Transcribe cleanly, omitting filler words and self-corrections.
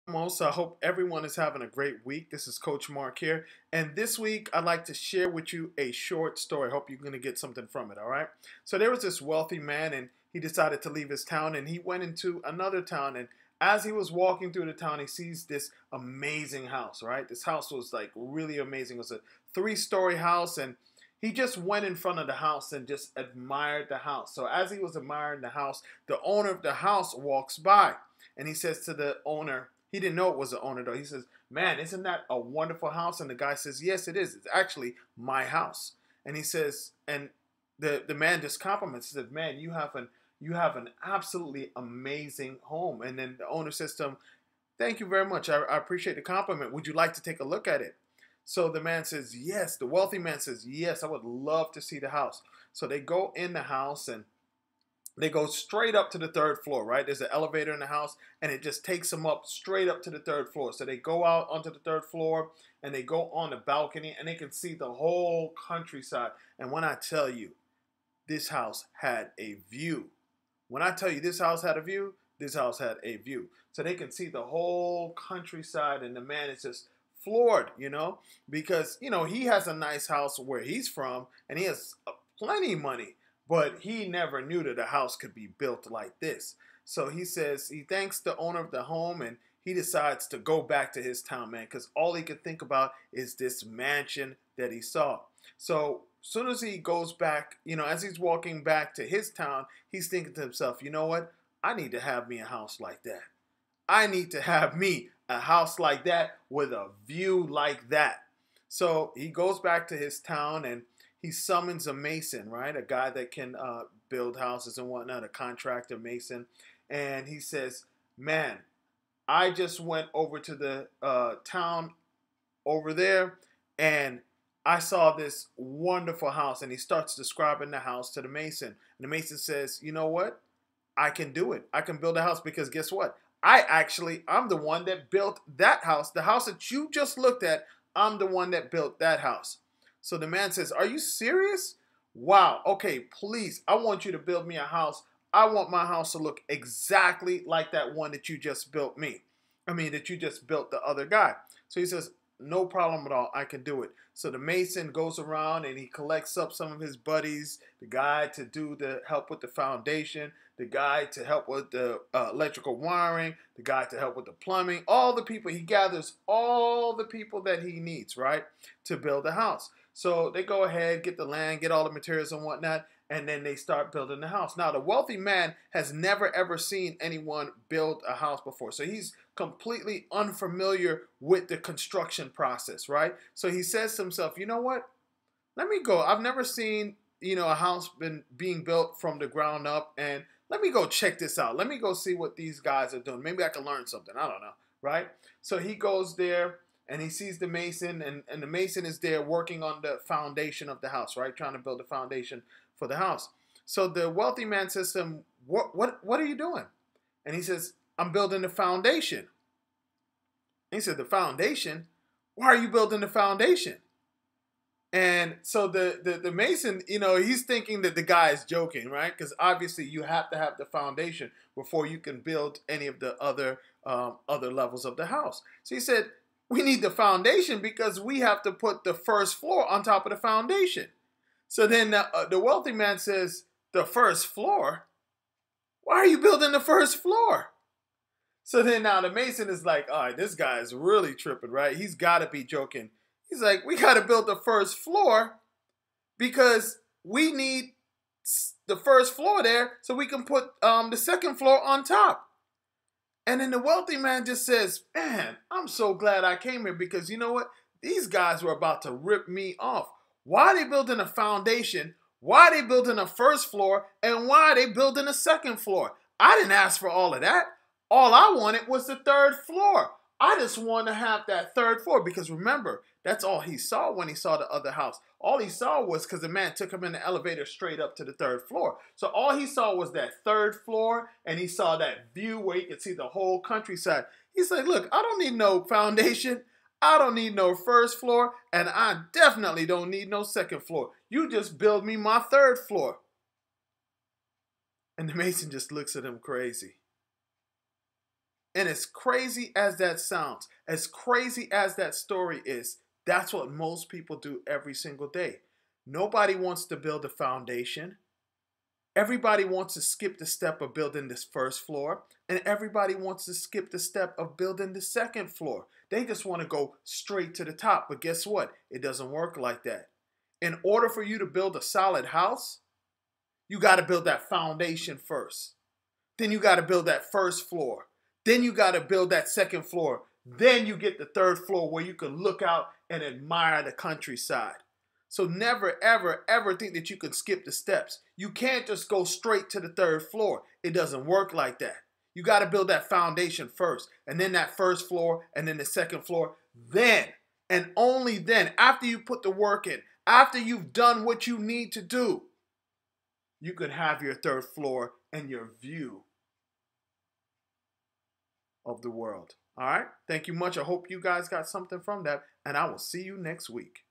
Most. I hope everyone is having a great week. This is Coach Mark here. And this week, I'd like to share with you a short story. I hope you're going to get something from it, all right? So there was this wealthy man, and he decided to leave his town, and he went into another town. And as he was walking through the town, he sees this amazing house, right? This house was like really amazing. It was a three-story house, and he just went in front of the house and just admired the house. So as he was admiring the house, the owner of the house walks by, and he says to the owner, he didn't know it was the owner though. He says, "Man, isn't that a wonderful house?" And the guy says, "Yes, it is. It's actually my house." And he says, and the man just compliments. He says, "Man, you have an absolutely amazing home." And then the owner says to him, "Thank you very much. I appreciate the compliment. Would you like to take a look at it?" So the man says, "Yes." The wealthy man says, "Yes, I would love to see the house." So they go in the house, and they go straight up to the third floor, right? There's an elevator in the house, and it just takes them up straight up to the third floor. So they go out onto the third floor, and they go on the balcony, and they can see the whole countryside. And when I tell you, this house had a view. When I tell you this house had a view, this house had a view. So they can see the whole countryside, and the man is just floored, because, he has a nice house where he's from, and he has plenty of money. But he never knew that a house could be built like this. So he says he thanks the owner of the home, and he decides to go back to his town, man, because all he could think about is this mansion that he saw. So as soon as he goes back, as he's walking back to his town, he's thinking to himself, you know what? I need to have me a house like that. I need to have me a house like that with a view like that. So he goes back to his town, and he summons a mason, right? A guy that can build houses and whatnot, a contractor mason. And he says, "Man, I just went over to the town over there, and I saw this wonderful house." And he starts describing the house to the mason. And the mason says, "You know what? I can do it. I can build a house, because guess what? I'm the one that built that house. The house that you just looked at, I'm the one that built that house." So the man says, "Are you serious? Wow. Okay, please, I want you to build me a house. I want my house to look exactly like that one that you just built me. That you just built the other guy." So he says, "No problem at all. I can do it." So the mason goes around, and he collects up some of his buddies, the guy to do the help with the foundation, the guy to help with the electrical wiring, the guy to help with the plumbing, all the people. He gathers all the people that he needs, right, to build a house. So they go ahead, get the land, get all the materials and whatnot, and then they start building the house. Now, the wealthy man has never ever seen anyone build a house before. So he's completely unfamiliar with the construction process, right? So he says to himself, "You know what? Let me go. I've never seen, a house being built from the ground up, and let me go check this out. Let me go see what these guys are doing. Maybe I can learn something. I don't know," right? So he goes there, and he sees the mason, and the mason is there working on the foundation of the house, right? Trying to build a foundation for the house. So the wealthy man says to him, what are you doing?" And he says, "I'm building the foundation." And he said, "The foundation? Why are you building the foundation?" And so the mason, he's thinking that the guy is joking, right? Because obviously you have to have the foundation before you can build any of the other levels of the house. So he said, "We need the foundation because we have to put the first floor on top of the foundation." So then the wealthy man says, "The first floor? Why are you building the first floor?" So then now the mason is like, "All right, this guy is really tripping, right? He's got to be joking." He's like, "We got to build the first floor because we need the first floor there so we can put the second floor on top." And then the wealthy man just says, "Man, I'm so glad I came here, because you know what? These guys were about to rip me off. Why are they building a foundation? Why are they building a first floor? And why are they building a second floor? I didn't ask for all of that. All I wanted was the third floor. I just want to have that third floor," because remember, that's all he saw when he saw the other house. All he saw was because the man took him in the elevator straight up to the third floor. So all he saw was that third floor, and he saw that view where he could see the whole countryside. He's like, "Look, I don't need no foundation. I don't need no first floor, and I definitely don't need no second floor. You just build me my third floor." And the mason just looks at him crazy. And as crazy as that sounds, as crazy as that story is, that's what most people do every single day. Nobody wants to build a foundation. Everybody wants to skip the step of building this first floor, and everybody wants to skip the step of building the second floor. They just want to go straight to the top. But guess what? It doesn't work like that. In order for you to build a solid house, you got to build that foundation first. Then you got to build that first floor. Then you got to build that second floor. Then you get the third floor where you can look out and admire the countryside. So never, ever, ever think that you can skip the steps. You can't just go straight to the third floor. It doesn't work like that. You got to build that foundation first, and then that first floor, and then the second floor. Then, and only then, after you put the work in, after you've done what you need to do, you can have your third floor and your view of the world. All right? Thank you much. I hope you guys got something from that, and I will see you next week.